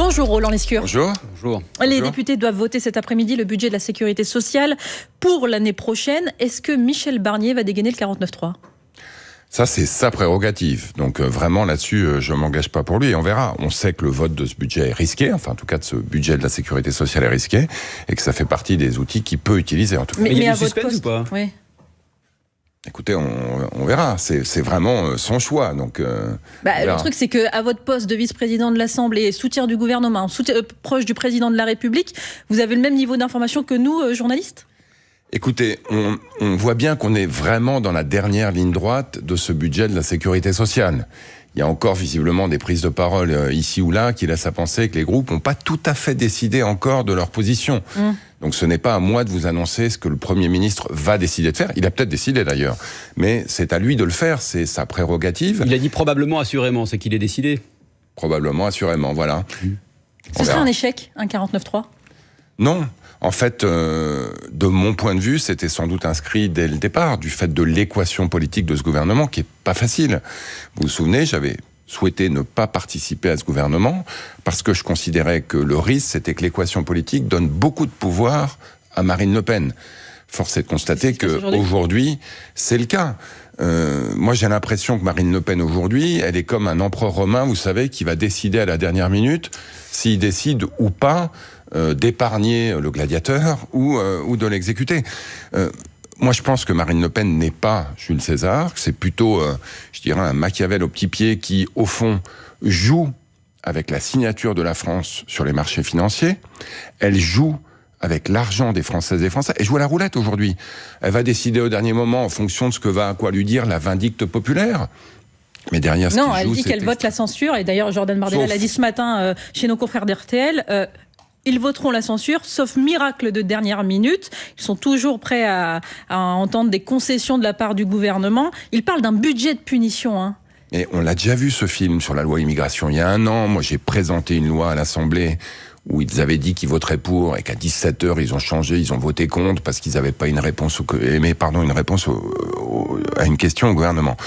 Bonjour Roland Lescure. Bonjour. Bonjour. Les députés doivent voter cet après-midi le budget de la sécurité sociale pour l'année prochaine. Est-ce que Michel Barnier va dégainer le 49.3 ? Ça, c'est sa prérogative. Donc vraiment, là-dessus, je ne m'engage pas pour lui. Et on verra. On sait que le vote de ce budget est risqué. Enfin, en tout cas, de ce budget de la sécurité sociale est risqué. Et que ça fait partie des outils qu'il peut utiliser, en tout cas. Mais il y a à du votre suspense poste, ou pas ? Oui. Écoutez, on verra. C'est vraiment son choix. Donc, le truc, c'est qu'à votre poste de vice-président de l'Assemblée, soutien du gouvernement, proche du président de la République, vous avez le même niveau d'information que nous, journalistes ? Écoutez, on voit bien qu'on est vraiment dans la dernière ligne droite de ce budget de la sécurité sociale. Il y a encore visiblement des prises de parole ici ou là qui laissent à penser que les groupes n'ont pas tout à fait décidé encore de leur position. Donc ce n'est pas à moi de vous annoncer ce que le Premier ministre va décider de faire. Il a peut-être décidé d'ailleurs, mais c'est à lui de le faire, c'est sa prérogative. Il a dit probablement, assurément, c'est qu'il est décidé. Probablement, assurément, voilà. Ce serait un échec, un 49.3 ? Non. En fait, de mon point de vue, c'était sans doute inscrit dès le départ, du fait de l'équation politique de ce gouvernement, qui est pas facile. Vous vous souvenez, j'avais souhaité ne pas participer à ce gouvernement, parce que je considérais que le risque, c'était que l'équation politique donne beaucoup de pouvoir à Marine Le Pen. Force est de constater qu'aujourd'hui, c'est le cas. Moi, j'ai l'impression que Marine Le Pen, aujourd'hui, elle est comme un empereur romain, vous savez, qui va décider à la dernière minute s'il décide ou pas d'épargner le gladiateur ou de l'exécuter. Moi, je pense que Marine Le Pen n'est pas Jules César, c'est plutôt, je dirais, un Machiavel au petit pied qui, au fond, joue avec la signature de la France sur les marchés financiers. Elle joue avec l'argent des Françaises et des Français. Elle joue à la roulette aujourd'hui. Elle va décider au dernier moment en fonction de ce que va lui dire la vindicte populaire. Mais derrière, non, elle dit qu'elle vote la censure. Et d'ailleurs, Jordan Bardella l'a dit ce matin chez nos confrères d'RTL. Ils voteront la censure, sauf miracle de dernière minute. Ils sont toujours prêts à entendre des concessions de la part du gouvernement. Ils parlent d'un budget de punition. Et on l'a déjà vu, ce film sur la loi immigration. Il y a 1 an, moi, j'ai présenté une loi à l'Assemblée où ils avaient dit qu'ils voteraient pour, et qu'à 17h, ils ont changé, ils ont voté contre, parce qu'ils n'avaient pas une réponse à une question au gouvernement.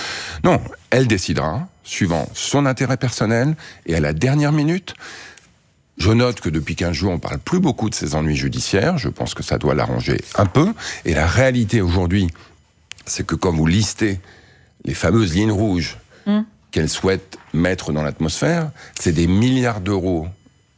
Non, elle décidera, suivant son intérêt personnel, et à la dernière minute. Je note que depuis 15 jours, on parle plus beaucoup de ces ennuis judiciaires. Je pense que ça doit l'arranger un peu. Et la réalité aujourd'hui, c'est que quand vous listez les fameuses lignes rouges qu'elle souhaite mettre dans l'atmosphère, c'est des milliards d'euros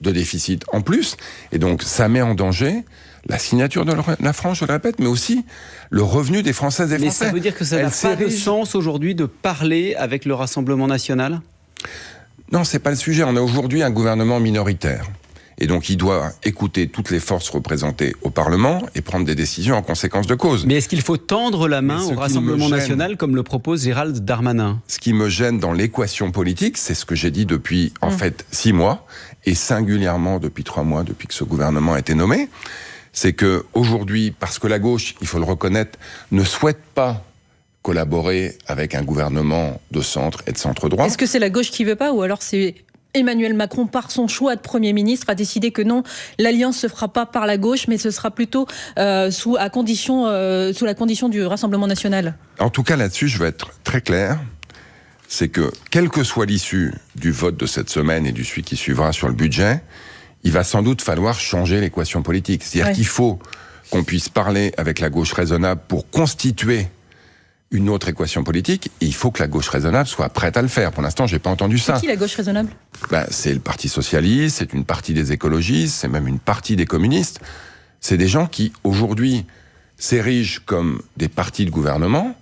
de déficit en plus. Et donc, ça met en danger la signature de la France, je le répète, mais aussi le revenu des Françaises et des Français. Mais ça veut dire que ça n'a pas de sens aujourd'hui de parler avec le Rassemblement national ? Non, c'est pas le sujet. On a aujourd'hui un gouvernement minoritaire. Et donc, il doit écouter toutes les forces représentées au Parlement et prendre des décisions en conséquence de cause. Mais est-ce qu'il faut tendre la main au Rassemblement national, comme le propose Gérald Darmanin ? Ce qui me gêne dans l'équation politique, c'est ce que j'ai dit depuis, en fait, 6 mois, et singulièrement depuis 3 mois, depuis que ce gouvernement a été nommé, c'est que aujourd'hui, parce que la gauche, il faut le reconnaître, ne souhaite pas collaborer avec un gouvernement de centre et de centre-droit. Est-ce que c'est la gauche qui veut pas, ou alors c'est Emmanuel Macron, par son choix de Premier ministre, a décidé que non, l'alliance se fera pas par la gauche, mais ce sera plutôt sous la condition du Rassemblement national ? En tout cas, là-dessus, je vais être très clair. C'est que, quelle que soit l'issue du vote de cette semaine et du celui qui suivra sur le budget, il va sans doute falloir changer l'équation politique. C'est-à-dire qu'il faut qu'on puisse parler avec la gauche raisonnable pour constituer une autre équation politique, et il faut que la gauche raisonnable soit prête à le faire. Pour l'instant, j'ai pas entendu ça. C'est qui la gauche raisonnable ? C'est le Parti socialiste, c'est une partie des écologistes, c'est même une partie des communistes. C'est des gens qui, aujourd'hui, s'érigent comme des partis de gouvernement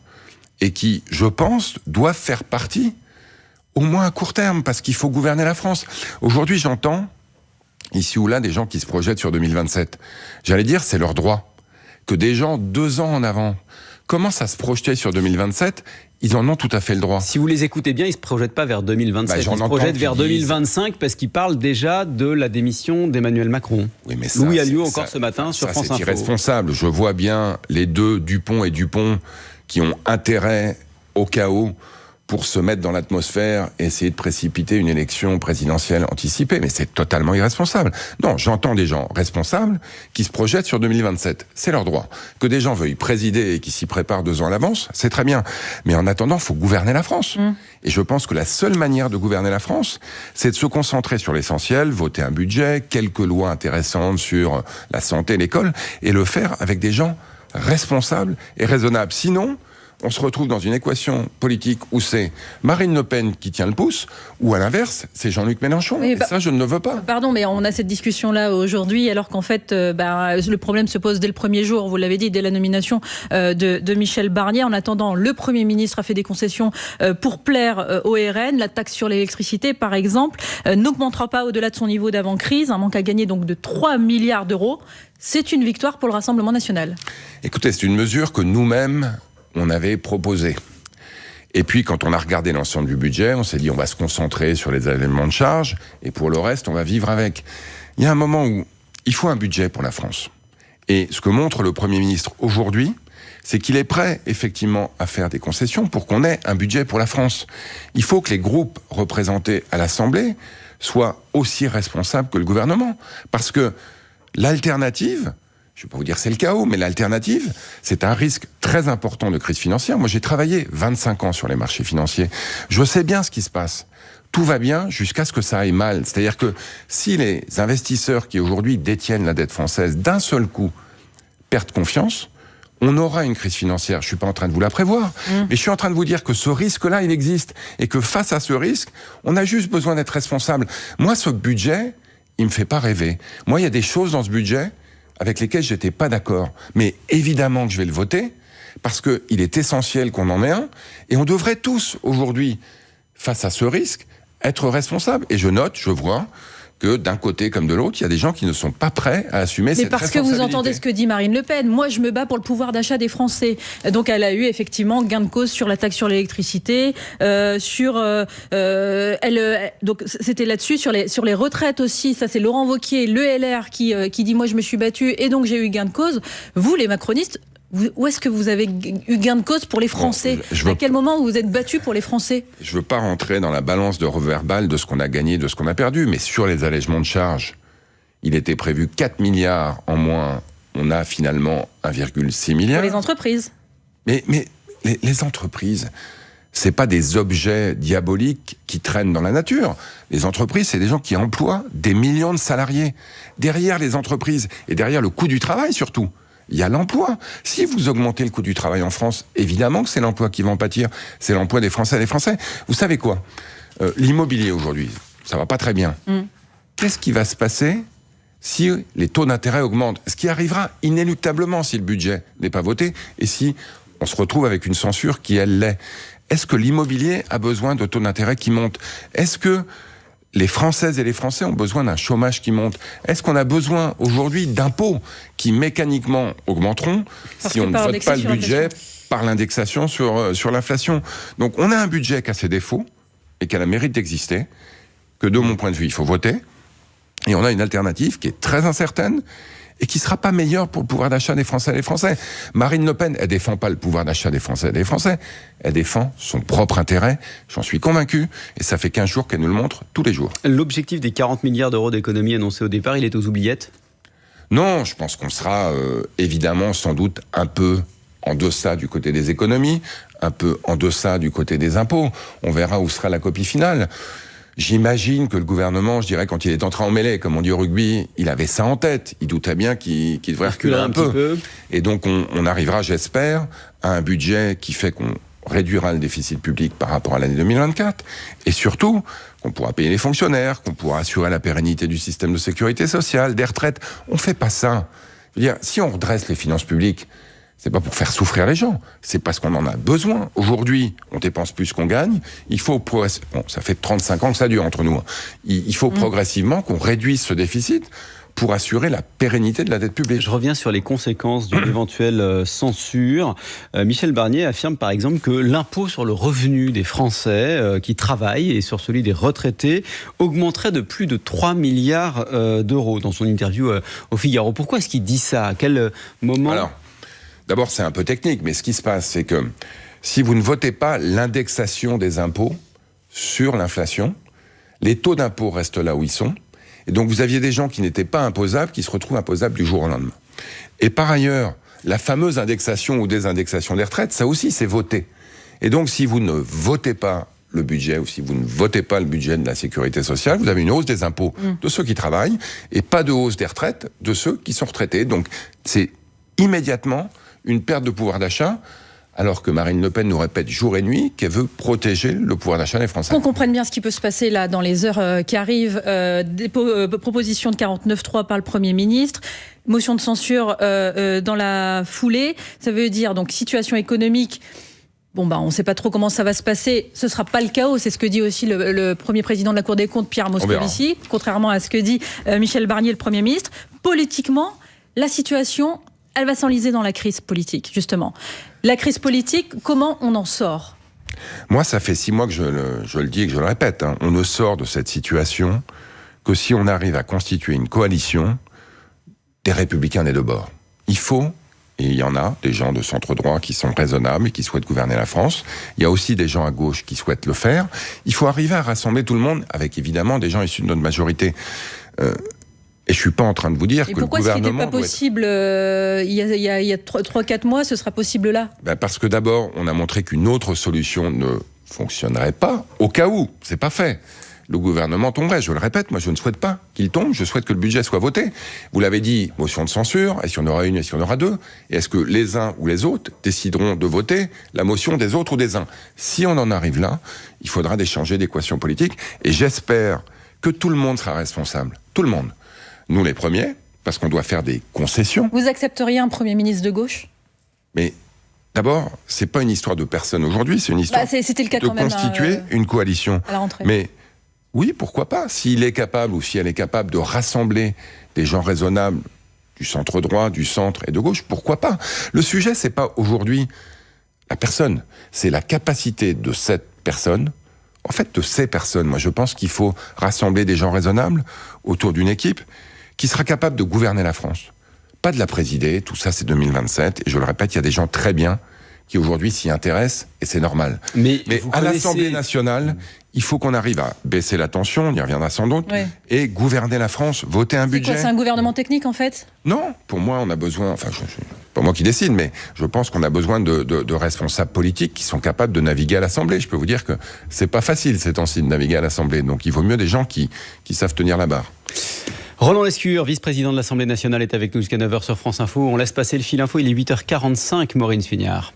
et qui, je pense, doivent faire partie, au moins à court terme, parce qu'il faut gouverner la France. Aujourd'hui, j'entends, ici ou là, des gens qui se projettent sur 2027. J'allais dire, c'est leur droit. Que des gens, 2 ans en avant, commencent à se projeter sur 2027, ils en ont tout à fait le droit. Si vous les écoutez bien, ils ne se projettent pas vers 2027, ils se projettent vers 2025 parce qu'ils parlent déjà de la démission d'Emmanuel Macron. Oui, mais ça, Louis Alliot encore ce matin sur France Info. C'est irresponsable. Je vois bien les deux, Dupont et Dupont, qui ont intérêt au chaos pour se mettre dans l'atmosphère et essayer de précipiter une élection présidentielle anticipée. Mais c'est totalement irresponsable. Non, j'entends des gens responsables qui se projettent sur 2027. C'est leur droit. Que des gens veuillent présider et qui s'y préparent 2 ans à l'avance, c'est très bien. Mais en attendant, il faut gouverner la France. Et je pense que la seule manière de gouverner la France, c'est de se concentrer sur l'essentiel, voter un budget, quelques lois intéressantes sur la santé, l'école, et le faire avec des gens responsables et raisonnables. Sinon, on se retrouve dans une équation politique où c'est Marine Le Pen qui tient le pouce, ou à l'inverse, c'est Jean-Luc Mélenchon. Oui, et ça, je ne le veux pas. Pardon, mais on a cette discussion-là aujourd'hui, alors qu'en fait, le problème se pose dès le premier jour, vous l'avez dit, dès la nomination de Michel Barnier. En attendant, le Premier ministre a fait des concessions pour plaire au RN. La taxe sur l'électricité, par exemple, n'augmentera pas au-delà de son niveau d'avant-crise, un manque à gagner donc de 3 milliards d'euros. C'est une victoire pour le Rassemblement national. Écoutez, c'est une mesure que nous-mêmes, on avait proposé. Et puis, quand on a regardé l'ensemble du budget, on s'est dit, on va se concentrer sur les éléments de charge, et pour le reste, on va vivre avec. Il y a un moment où il faut un budget pour la France. Et ce que montre le Premier ministre aujourd'hui, c'est qu'il est prêt, effectivement, à faire des concessions pour qu'on ait un budget pour la France. Il faut que les groupes représentés à l'Assemblée soient aussi responsables que le gouvernement. Parce que l'alternative, je ne vais pas vous dire c'est le chaos, mais l'alternative, c'est un risque très important de crise financière. Moi, j'ai travaillé 25 ans sur les marchés financiers. Je sais bien ce qui se passe. Tout va bien jusqu'à ce que ça aille mal. C'est-à-dire que si les investisseurs qui aujourd'hui détiennent la dette française d'un seul coup perdent confiance, on aura une crise financière. Je ne suis pas en train de vous la prévoir, mais je suis en train de vous dire que ce risque-là, il existe. Et que face à ce risque, on a juste besoin d'être responsable. Moi, ce budget, il ne me fait pas rêver. Moi, il y a des choses dans ce budget avec lesquels je n'étais pas d'accord. Mais évidemment que je vais le voter, parce qu'il est essentiel qu'on en ait un, et on devrait tous, aujourd'hui, face à ce risque, être responsables. Et je note, je vois, que d'un côté comme de l'autre, il y a des gens qui ne sont pas prêts à assumer cette responsabilité. Mais parce que vous entendez ce que dit Marine Le Pen. Moi, je me bats pour le pouvoir d'achat des Français. Donc, elle a eu effectivement gain de cause sur la taxe sur l'électricité, donc c'était là-dessus, sur les retraites aussi. Ça, c'est Laurent Wauquiez, le LR, qui dit « Moi, je me suis battu et donc j'ai eu gain de cause ». Vous, les macronistes, où est-ce que vous avez eu gain de cause pour les Français ? À quel moment vous vous êtes battu pour les Français ? Je ne veux pas rentrer dans la balance de reverbal de ce qu'on a gagné, de ce qu'on a perdu, mais sur les allègements de charges, il était prévu 4 milliards en moins. On a finalement 1,6 milliard. Pour les entreprises. Mais les entreprises, c'est pas des objets diaboliques qui traînent dans la nature. Les entreprises, c'est des gens qui emploient des millions de salariés. Derrière les entreprises, et derrière le coût du travail surtout, il y a l'emploi. Si vous augmentez le coût du travail en France, évidemment que c'est l'emploi qui va en pâtir. C'est l'emploi des Français et des Français. Vous savez quoi ? L'immobilier aujourd'hui, ça va pas très bien. Qu'est-ce qui va se passer si les taux d'intérêt augmentent ? Ce qui arrivera inéluctablement si le budget n'est pas voté et si on se retrouve avec une censure qui, elle, l'est. Est-ce que l'immobilier a besoin de taux d'intérêt qui montent ? Est-ce que les Françaises et les Français ont besoin d'un chômage qui monte ? Est-ce qu'on a besoin aujourd'hui d'impôts qui mécaniquement augmenteront si on ne vote pas le budget par l'indexation sur l'inflation ? Donc on a un budget qui a ses défauts et qui a le mérite d'exister, que de mon point de vue il faut voter, et on a une alternative qui est très incertaine et qui ne sera pas meilleure pour le pouvoir d'achat des Français et des Français. Marine Le Pen, elle ne défend pas le pouvoir d'achat des Français et des Français, elle défend son propre intérêt, j'en suis convaincu, et ça fait 15 jours qu'elle nous le montre tous les jours. L'objectif des 40 milliards d'euros d'économie annoncé au départ, il est aux oubliettes ? Non, je pense qu'on sera évidemment sans doute un peu en deçà du côté des économies, un peu en deçà du côté des impôts. On verra où sera la copie finale. J'imagine que le gouvernement, je dirais, quand il est entré en mêlée, comme on dit au rugby, il avait ça en tête. Il doutait bien qu'il devrait reculer un peu. Et donc, on arrivera, j'espère, à un budget qui fait qu'on réduira le déficit public par rapport à l'année 2024. Et surtout, qu'on pourra payer les fonctionnaires, qu'on pourra assurer la pérennité du système de sécurité sociale, des retraites. On ne fait pas ça. Je veux dire, si on redresse les finances publiques, c'est pas pour faire souffrir les gens, c'est parce qu'on en a besoin. Aujourd'hui, on dépense plus qu'on gagne. Il faut bon, ça fait 35 ans que ça dure entre nous. Il faut progressivement qu'on réduise ce déficit pour assurer la pérennité de la dette publique. Je reviens sur les conséquences d'une éventuelle censure. Michel Barnier affirme par exemple que l'impôt sur le revenu des Français qui travaillent et sur celui des retraités augmenterait de plus de 3 milliards d'euros dans son interview au Figaro. Pourquoi est-ce qu'il dit ça ? À quel moment ? Alors, d'abord, c'est un peu technique, mais ce qui se passe, c'est que si vous ne votez pas l'indexation des impôts sur l'inflation, les taux d'impôt restent là où ils sont. Et donc vous aviez des gens qui n'étaient pas imposables, qui se retrouvent imposables du jour au lendemain. Et par ailleurs, la fameuse indexation ou désindexation des retraites, ça aussi c'est voté. Et donc si vous ne votez pas le budget, ou si vous ne votez pas le budget de la sécurité sociale, vous avez une hausse des impôts de ceux qui travaillent, et pas de hausse des retraites de ceux qui sont retraités. Donc c'est immédiatement une perte de pouvoir d'achat, alors que Marine Le Pen nous répète jour et nuit qu'elle veut protéger le pouvoir d'achat des Français. Qu'on comprenne bien ce qui peut se passer là dans les heures qui arrivent. Proposition de 49.3 par le Premier ministre, motion de censure dans la foulée. Ça veut dire donc situation économique. On ne sait pas trop comment ça va se passer. Ce ne sera pas le chaos, c'est ce que dit aussi le premier président de la Cour des comptes, Pierre Moscovici, contrairement à ce que dit Michel Barnier, le Premier ministre. Politiquement, la situation, elle va s'enliser dans la crise politique, justement. La crise politique, comment on en sort ? Moi, ça fait 6 mois que je le dis et que je le répète. On ne sort de cette situation que si on arrive à constituer une coalition des Républicains des deux bords. Il faut, et il y en a, des gens de centre-droit qui sont raisonnables et qui souhaitent gouverner la France. Il y a aussi des gens à gauche qui souhaitent le faire. Il faut arriver à rassembler tout le monde, avec évidemment des gens issus de notre majorité. Et je ne suis pas en train de vous dire que le gouvernement... Pourquoi ce n'était pas possible il y a 3-4 mois, ce sera possible là ? Parce que d'abord, on a montré qu'une autre solution ne fonctionnerait pas, au cas où, c'est pas fait. Le gouvernement tomberait, je le répète, moi je ne souhaite pas qu'il tombe, je souhaite que le budget soit voté. Vous l'avez dit, motion de censure, est-ce qu'il y en aura une, est-ce qu'il y en aura deux ? Et est-ce que les uns ou les autres décideront de voter la motion des autres ou des uns ? Si on en arrive là, il faudra changer d'équation politique, et j'espère que tout le monde sera responsable, tout le monde. Nous les premiers, parce qu'on doit faire des concessions. Vous accepteriez un Premier ministre de gauche ? Mais d'abord, c'est pas une histoire de personne aujourd'hui, c'est une histoire c'était le cas de quand même, constituer une coalition. À la rentrée. Mais oui, pourquoi pas ? S'il est capable ou si elle est capable de rassembler des gens raisonnables du centre droit, du centre et de gauche, pourquoi pas ? Le sujet, c'est pas aujourd'hui la personne, c'est la capacité de cette personne. En fait, de ces personnes, moi je pense qu'il faut rassembler des gens raisonnables autour d'une équipe qui sera capable de gouverner la France. Pas de la présider, tout ça c'est 2027, et je le répète, il y a des gens très bien qui aujourd'hui s'y intéressent, et c'est normal. Mais à l'Assemblée nationale, il faut qu'on arrive à baisser la tension, on y reviendra sans doute, et gouverner la France, voter un budget. C'est un gouvernement technique en fait ? Non, pour moi on a besoin, pas moi qui décide, mais je pense qu'on a besoin de responsables politiques qui sont capables de naviguer à l'Assemblée. Je peux vous dire que c'est pas facile ces temps-ci de naviguer à l'Assemblée, donc il vaut mieux des gens qui savent tenir la barre. Roland Lescure, vice-président de l'Assemblée nationale, est avec nous jusqu'à 9h sur France Info. On laisse passer le fil info, il est 8h45, Maureen Sfignard.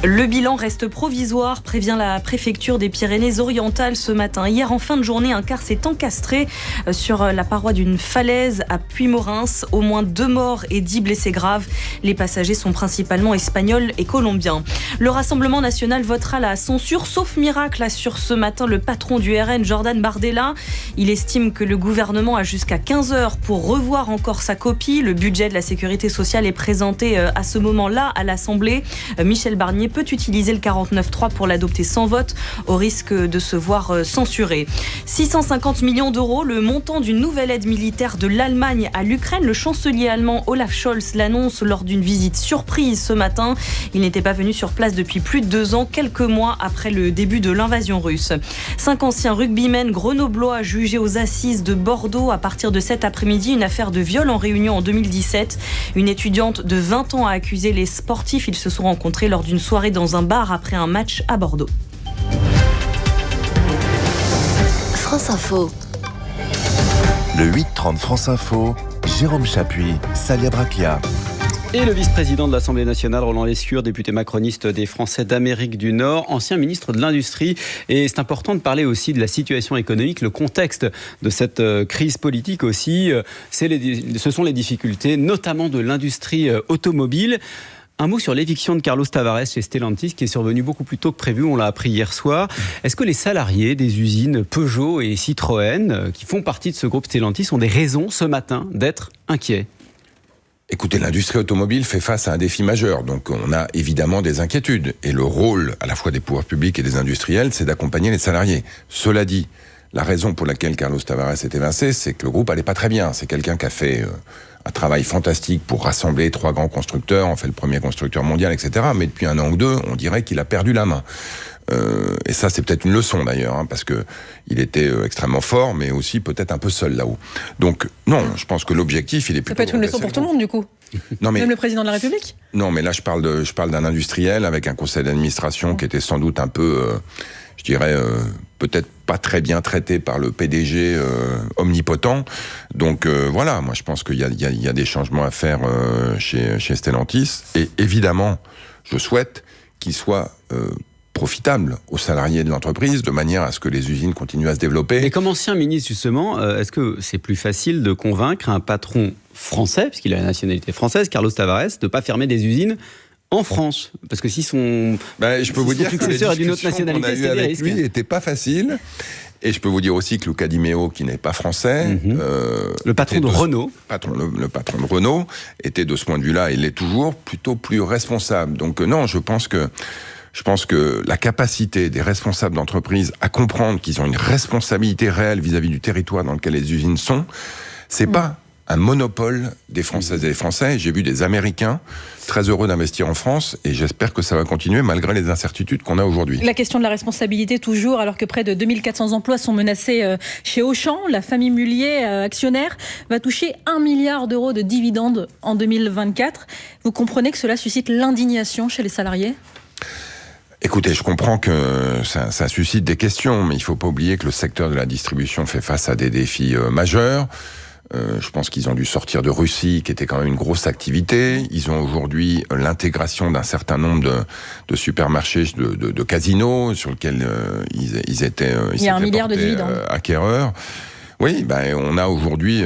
Le bilan reste provisoire, prévient la préfecture des Pyrénées-Orientales ce matin. Hier, en fin de journée, un car s'est encastré sur la paroi d'une falaise à Puymaurens. Au moins 2 morts et 10 blessés graves. Les passagers sont principalement espagnols et colombiens. Le Rassemblement national votera la censure, sauf miracle, assure ce matin le patron du RN, Jordan Bardella. Il estime que le gouvernement a jusqu'à 15h pour revoir encore sa copie. Le budget de la sécurité sociale est présenté à ce moment-là à l'Assemblée. Michel Barnier peut utiliser le 49.3 pour l'adopter sans vote, au risque de se voir censuré. 650 millions d'euros, le montant d'une nouvelle aide militaire de l'Allemagne à l'Ukraine. Le chancelier allemand Olaf Scholz l'annonce lors d'une visite surprise ce matin. Il n'était pas venu sur place depuis plus de 2 ans, quelques mois après le début de l'invasion russe. 5 anciens rugbymen grenoblois jugés aux assises de Bordeaux à partir de cet après-midi. Une affaire de viol en Réunion en 2017. Une étudiante de 20 ans a accusé les sportifs. Ils se sont rencontrés lors d'une soirée dans un bar après un match à Bordeaux. France Info. Le 8-30 France Info, Jérôme Chapuis, Salia Braclia. Et le vice-président de l'Assemblée nationale, Roland Lescure, député macroniste des Français d'Amérique du Nord, ancien ministre de l'Industrie. Et c'est important de parler aussi de la situation économique, le contexte de cette crise politique aussi. Ce sont les difficultés, notamment de l'industrie automobile. Un mot sur l'éviction de Carlos Tavares chez Stellantis, qui est survenue beaucoup plus tôt que prévu, on l'a appris hier soir. Est-ce que les salariés des usines Peugeot et Citroën, qui font partie de ce groupe Stellantis, ont des raisons ce matin d'être inquiets ? Écoutez, l'industrie automobile fait face à un défi majeur, donc on a évidemment des inquiétudes. Et le rôle, à la fois des pouvoirs publics et des industriels, c'est d'accompagner les salariés. Cela dit, la raison pour laquelle Carlos Tavares est évincé, c'est que le groupe allait pas très bien. C'est quelqu'un qui a fait un travail fantastique pour rassembler 3 grands constructeurs, on fait le premier constructeur mondial, etc. Mais depuis 1 an ou 2, on dirait qu'il a perdu la main. Et ça, c'est peut-être une leçon d'ailleurs, hein, parce que il était extrêmement fort, mais aussi peut-être un peu seul là-haut. Donc non, je pense que l'objectif, il est plutôt... Ça peut être une leçon pour tout le monde, du coup. Non, mais... Même le président de la République. Non, mais là, je parle d'un industriel avec un conseil d'administration qui était sans doute un peu, je dirais, peut-être pas très bien traité par le PDG omnipotent. Donc voilà, moi je pense qu'il y a des changements à faire chez Stellantis. Et évidemment, je souhaite qu'il soit profitable aux salariés de l'entreprise, de manière à ce que les usines continuent à se développer. Mais comme ancien ministre, justement, est-ce que c'est plus facile de convaincre un patron français, puisqu'il a la nationalité française, Carlos Tavares, de ne pas fermer des usines en France? Parce que si son successeur est d'une autre nationalité, c'est des risques. Lui n'était pas facile. Et je peux vous dire aussi que Luca Di Meo, qui n'est pas français... le patron de Renault. Le patron de Renault était, de ce point de vue-là, il l'est toujours, plutôt plus responsable. Donc non, je pense que la capacité des responsables d'entreprise à comprendre qu'ils ont une responsabilité réelle vis-à-vis du territoire dans lequel les usines sont, c'est pas un monopole des Françaises et des Français. J'ai vu des Américains très heureux d'investir en France et j'espère que ça va continuer malgré les incertitudes qu'on a aujourd'hui. La question de la responsabilité toujours, alors que près de 2400 emplois sont menacés chez Auchan. La famille Mullier, actionnaire, va toucher 1 milliard d'euros de dividendes en 2024. Vous comprenez que cela suscite l'indignation chez les salariés ? Écoutez, je comprends que ça suscite des questions, mais il ne faut pas oublier que le secteur de la distribution fait face à des défis majeurs. Je pense qu'ils ont dû sortir de Russie, qui était quand même une grosse activité. Ils ont aujourd'hui l'intégration d'un certain nombre de supermarchés, de casinos, sur lesquels ils étaient il y a 1 milliard de dividendes. Acquéreurs. Oui, on a aujourd'hui...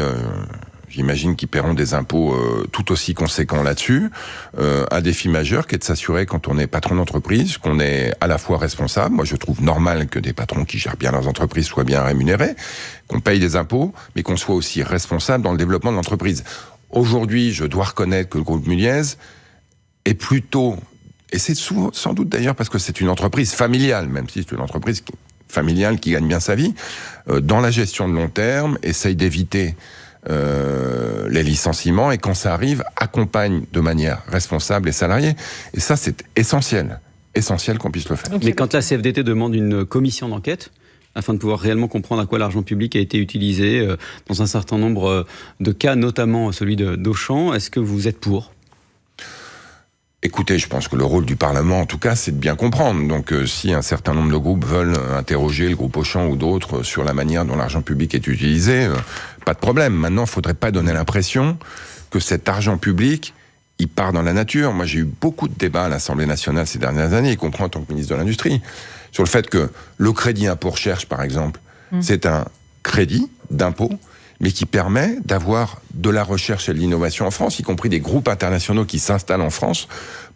J'imagine qu'ils paieront des impôts tout aussi conséquents là-dessus. Un défi majeur qui est de s'assurer, quand on est patron d'entreprise, qu'on est à la fois responsable. Moi, je trouve normal que des patrons qui gèrent bien leurs entreprises soient bien rémunérés, qu'on paye des impôts, mais qu'on soit aussi responsable dans le développement de l'entreprise. Aujourd'hui, je dois reconnaître que le groupe Mulliez est plutôt... Et c'est sans doute d'ailleurs parce que c'est une entreprise familiale, même si c'est une entreprise familiale qui gagne bien sa vie, dans la gestion de long terme, essaye d'éviter... les licenciements, et quand ça arrive, accompagne de manière responsable les salariés. Et ça, c'est essentiel qu'on puisse le faire. Mais quand la CFDT demande une commission d'enquête, afin de pouvoir réellement comprendre à quoi l'argent public a été utilisé dans un certain nombre de cas, notamment celui d'Auchan, est-ce que vous êtes pour ? Écoutez, je pense que le rôle du Parlement, en tout cas, c'est de bien comprendre. Donc, si un certain nombre de groupes veulent interroger le groupe Auchan ou d'autres sur la manière dont l'argent public est utilisé, pas de problème. Maintenant, il ne faudrait pas donner l'impression que cet argent public, il part dans la nature. Moi, j'ai eu beaucoup de débats à l'Assemblée nationale ces dernières années, y compris en tant que ministre de l'Industrie, sur le fait que le crédit impôt recherche, par exemple, c'est un crédit d'impôt, mais qui permet d'avoir de la recherche et de l'innovation en France, y compris des groupes internationaux qui s'installent en France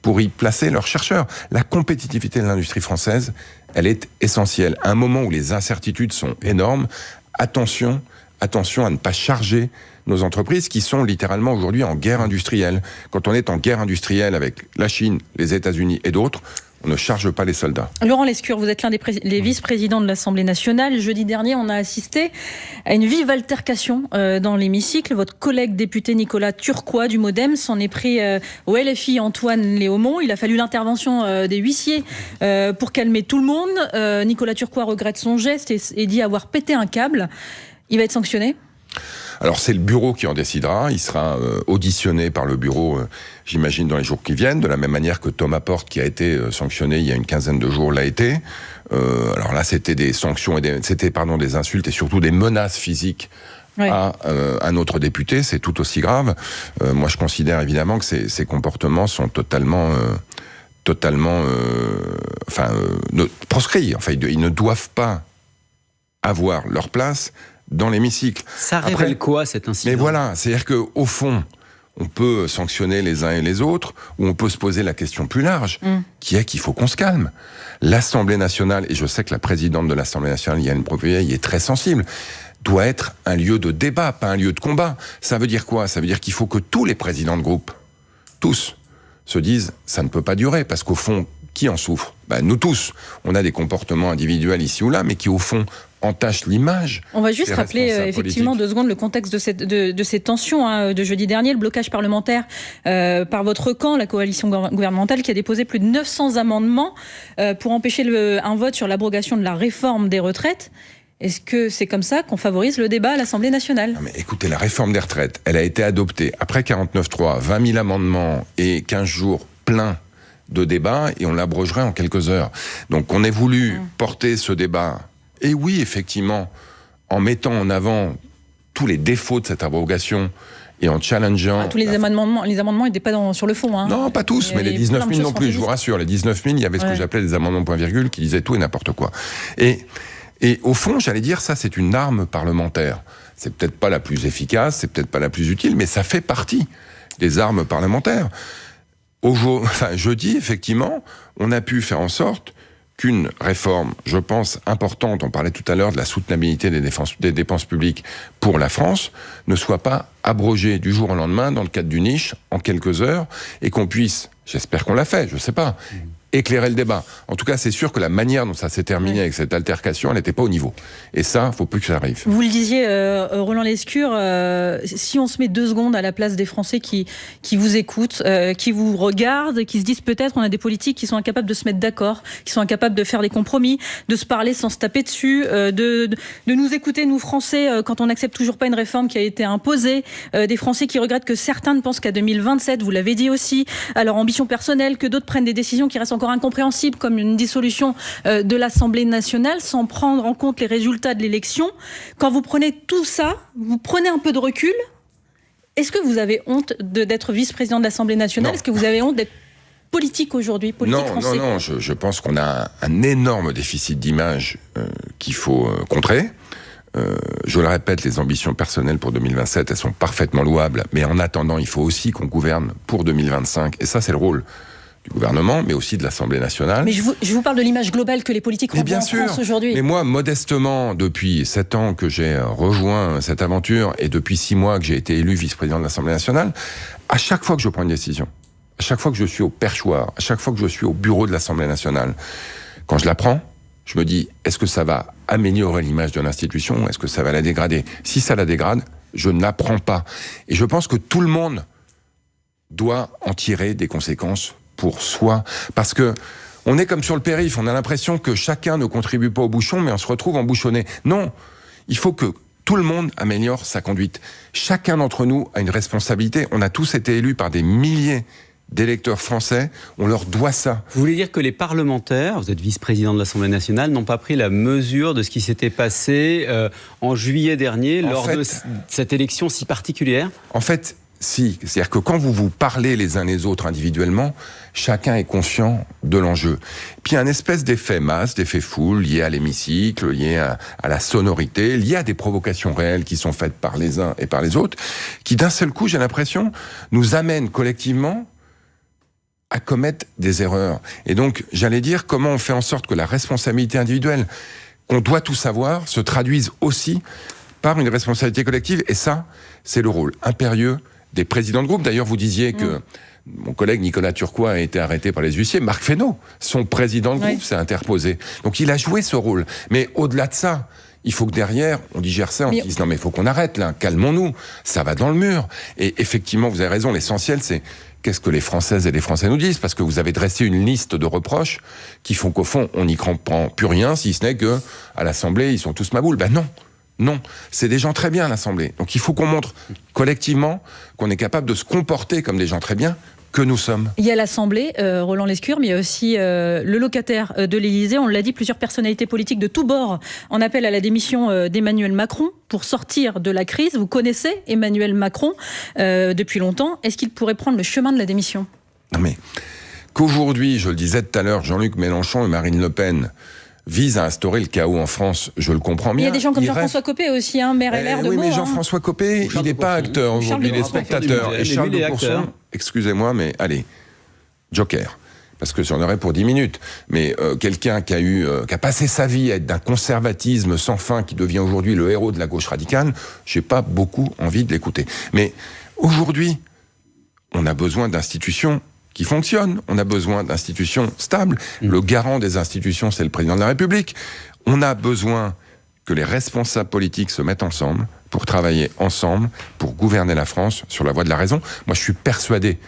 pour y placer leurs chercheurs. La compétitivité de l'industrie française, elle est essentielle. À un moment où les incertitudes sont énormes, attention à ne pas charger nos entreprises qui sont littéralement aujourd'hui en guerre industrielle. Quand on est en guerre industrielle avec la Chine, les États-Unis et d'autres, on ne charge pas les soldats. Laurent Lescure, vous êtes l'un des vice-présidents de l'Assemblée nationale. Jeudi dernier, on a assisté à une vive altercation dans l'hémicycle. Votre collègue député Nicolas Turquois du MoDem s'en est pris au LFI Antoine Léaumont. Il a fallu l'intervention des huissiers pour calmer tout le monde. Nicolas Turquois regrette son geste et dit avoir pété un câble. Il va être sanctionné ? Alors c'est le bureau qui en décidera, il sera auditionné par le bureau, j'imagine, dans les jours qui viennent, de la même manière que Thomas Porte, qui a été sanctionné il y a une quinzaine de jours, l'a été. Alors là, c'était des sanctions, et des insultes et surtout des menaces physiques à un autre député, c'est tout aussi grave. Moi, je considère évidemment que ces comportements sont totalement proscrits. Enfin, ils ne doivent pas avoir leur place dans l'hémicycle. Ça révèle quoi, cet incident ? Mais voilà, c'est-à-dire qu'au fond, on peut sanctionner les uns et les autres, ou on peut se poser la question plus large, qui est qu'il faut qu'on se calme. L'Assemblée nationale, et je sais que la présidente de l'Assemblée nationale, Yann Braun-Pivet, y est très sensible, doit être un lieu de débat, pas un lieu de combat. Ça veut dire quoi ? Ça veut dire qu'il faut que tous les présidents de groupe, tous, se disent « ça ne peut pas durer », parce qu'au fond, qui en souffre ? Nous tous, on a des comportements individuels ici ou là, mais qui au fond entache l'image. On va juste rappeler effectivement 2 secondes le contexte de ces tensions de jeudi dernier, le blocage parlementaire par votre camp, la coalition gouvernementale, qui a déposé plus de 900 amendements pour empêcher un vote sur l'abrogation de la réforme des retraites. Est-ce que c'est comme ça qu'on favorise le débat à l'Assemblée nationale ? Non mais écoutez, la réforme des retraites, elle a été adoptée après 49.3, 20 000 amendements et 15 jours pleins de débats, et on l'abrogerait en quelques heures. Donc on a voulu porter ce débat, et oui, effectivement, en mettant en avant tous les défauts de cette abrogation et en challengeant... tous les amendements n'étaient pas sur le fond. Hein. Non, pas tous, mais les 19 000 non plus, je vous rassure. Les 19 000, il y avait ce que j'appelais des amendements point-virgule qui disaient tout et n'importe quoi. Et au fond, j'allais dire, ça, c'est une arme parlementaire. C'est peut-être pas la plus efficace, c'est peut-être pas la plus utile, mais ça fait partie des armes parlementaires. Jeudi, effectivement, on a pu faire en sorte qu'une réforme, je pense, importante, on parlait tout à l'heure de la soutenabilité des dépenses publiques pour la France, ne soit pas abrogée du jour au lendemain dans le cadre du niche, en quelques heures, et qu'on puisse, j'espère qu'on l'a fait, je sais pas, éclairer le débat. En tout cas, c'est sûr que la manière dont ça s'est terminé avec cette altercation, elle n'était pas au niveau. Et ça, il ne faut plus que ça arrive. Vous le disiez, Roland Lescure, si on se met 2 secondes à la place des Français qui vous écoutent, qui vous regardent, qui se disent peut-être on a des politiques qui sont incapables de se mettre d'accord, qui sont incapables de faire des compromis, de se parler sans se taper dessus, de nous écouter, nous Français, quand on n'accepte toujours pas une réforme qui a été imposée, des Français qui regrettent que certains ne pensent qu'à 2027, vous l'avez dit aussi, à leur ambition personnelle, que d'autres prennent des décisions qui restent encore incompréhensible, comme une dissolution de l'Assemblée nationale sans prendre en compte les résultats de l'élection. Quand vous prenez tout ça, vous prenez un peu de recul. Est-ce que vous avez honte d'être vice-président de l'Assemblée nationale ? Est-ce que vous avez honte d'être politique aujourd'hui, français ? Non, je pense qu'on a un énorme déficit d'image qu'il faut contrer. Je le répète, les ambitions personnelles pour 2027, elles sont parfaitement louables, mais en attendant, il faut aussi qu'on gouverne pour 2025, et ça, c'est le rôle du gouvernement, mais aussi de l'Assemblée nationale. Mais je vous parle de l'image globale que les politiques renvoient en France aujourd'hui. Mais moi, modestement, depuis 7 ans que j'ai rejoint cette aventure, et depuis 6 mois que j'ai été élu vice-président de l'Assemblée nationale, à chaque fois que je prends une décision, à chaque fois que je suis au perchoir, à chaque fois que je suis au bureau de l'Assemblée nationale, quand je la prends, je me dis, est-ce que ça va améliorer l'image de l'institution ? Est-ce que ça va la dégrader ? Si ça la dégrade, je ne la prends pas. Et je pense que tout le monde doit en tirer des conséquences pour soi, parce que on est comme sur le périph', on a l'impression que chacun ne contribue pas au bouchon, mais on se retrouve embouchonné. Non, il faut que tout le monde améliore sa conduite. Chacun d'entre nous a une responsabilité. On a tous été élus par des milliers d'électeurs français, on leur doit ça. Vous voulez dire que les parlementaires, vous êtes vice-président de l'Assemblée nationale, n'ont pas pris la mesure de ce qui s'était passé en juillet dernier, lors de cette élection si particulière ? En fait, si. C'est-à-dire que quand vous parlez les uns les autres individuellement, chacun est conscient de l'enjeu. Puis il y a une espèce d'effet masse, d'effet foule, lié à l'hémicycle, lié à la sonorité, lié à des provocations réelles qui sont faites par les uns et par les autres, qui d'un seul coup, j'ai l'impression, nous amènent collectivement à commettre des erreurs. Et donc, j'allais dire, comment on fait en sorte que la responsabilité individuelle, qu'on doit tout savoir, se traduise aussi par une responsabilité collective. Et ça, c'est le rôle impérieux des présidents de groupe. D'ailleurs, vous disiez que mon collègue Nicolas Turquois a été arrêté par les huissiers. Marc Fesneau, son président de groupe, s'est interposé. Donc, il a joué ce rôle. Mais au-delà de ça, il faut que derrière, on digère ça, on dise non mais il faut qu'on arrête là, calmons-nous, ça va dans le mur. Et effectivement, vous avez raison, l'essentiel c'est qu'est-ce que les Françaises et les Français nous disent, parce que vous avez dressé une liste de reproches qui font qu'au fond, on n'y comprend plus rien, si ce n'est que à l'Assemblée, ils sont tous maboules. Ben non, c'est des gens très bien à l'Assemblée. Donc il faut qu'on montre collectivement qu'on est capable de se comporter comme des gens très bien que nous sommes. Il y a l'Assemblée, Roland Lescure, mais il y a aussi le locataire de l'Élysée. On l'a dit, plusieurs personnalités politiques de tous bords en appellent à la démission d'Emmanuel Macron pour sortir de la crise. Vous connaissez Emmanuel Macron depuis longtemps. Est-ce qu'il pourrait prendre le chemin de la démission ? Non mais, qu'aujourd'hui, je le disais tout à l'heure, Jean-Luc Mélenchon et Marine Le Pen vise à instaurer le chaos en France, je le comprends bien. Mais il y a des gens comme Jean-François Copé aussi, maire LR de Meaux. Oui, mais Jean-François Copé, il n'est pas acteur aujourd'hui, il est spectateur. Et Charles de Courson, excusez-moi, mais allez, Joker. Parce que j'en aurais pour 10 minutes. Mais quelqu'un qui a passé sa vie à être d'un conservatisme sans fin, qui devient aujourd'hui le héros de la gauche radicale, j'ai pas beaucoup envie de l'écouter. Mais aujourd'hui, on a besoin d'institutions qui fonctionne. On a besoin d'institutions stables. Le garant des institutions, c'est le président de la République. On a besoin que les responsables politiques se mettent ensemble pour travailler ensemble, pour gouverner la France sur la voie de la raison. Moi, je suis persuadé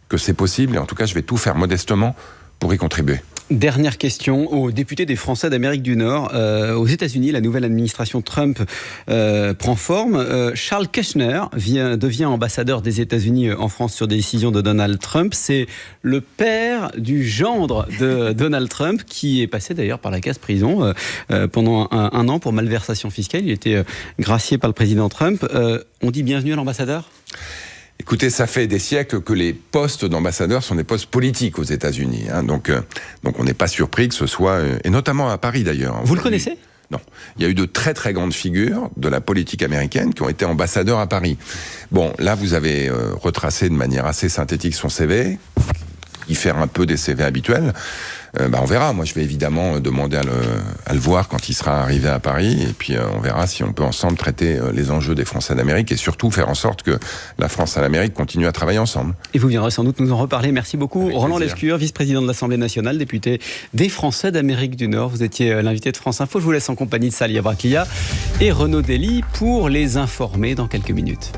que c'est possible et en tout cas, je vais tout faire modestement pour y contribuer. Dernière question aux députés des Français d'Amérique du Nord. Aux États-Unis, la nouvelle administration Trump prend forme. Charles Kushner devient ambassadeur des États-Unis en France sur des décisions de Donald Trump. C'est le père du gendre de Donald Trump qui est passé d'ailleurs par la case prison pendant un an pour malversation fiscale. Il était gracié par le président Trump. On dit bienvenue à l'ambassadeur ? Écoutez, ça fait des siècles que les postes d'ambassadeurs sont des postes politiques aux États-Unis. Donc on n'est pas surpris que ce soit, et notamment à Paris d'ailleurs. Vous le connaissez ? Non. Il y a eu de très très grandes figures de la politique américaine qui ont été ambassadeurs à Paris. Bon, là vous avez retracé de manière assez synthétique son CV, y faire un peu des CV habituels. On verra. Moi, je vais évidemment demander à le voir quand il sera arrivé à Paris. Et puis, on verra si on peut ensemble traiter les enjeux des Français d'Amérique et surtout faire en sorte que la France et l'Amérique continuent à travailler ensemble. Et vous viendrez sans doute nous en reparler. Merci beaucoup. Avec Roland plaisir. Lescure, vice-président de l'Assemblée nationale, député des Français d'Amérique du Nord. Vous étiez l'invité de France Info. Je vous laisse en compagnie de Salia Braclia et Renaud Dely pour les informer dans quelques minutes.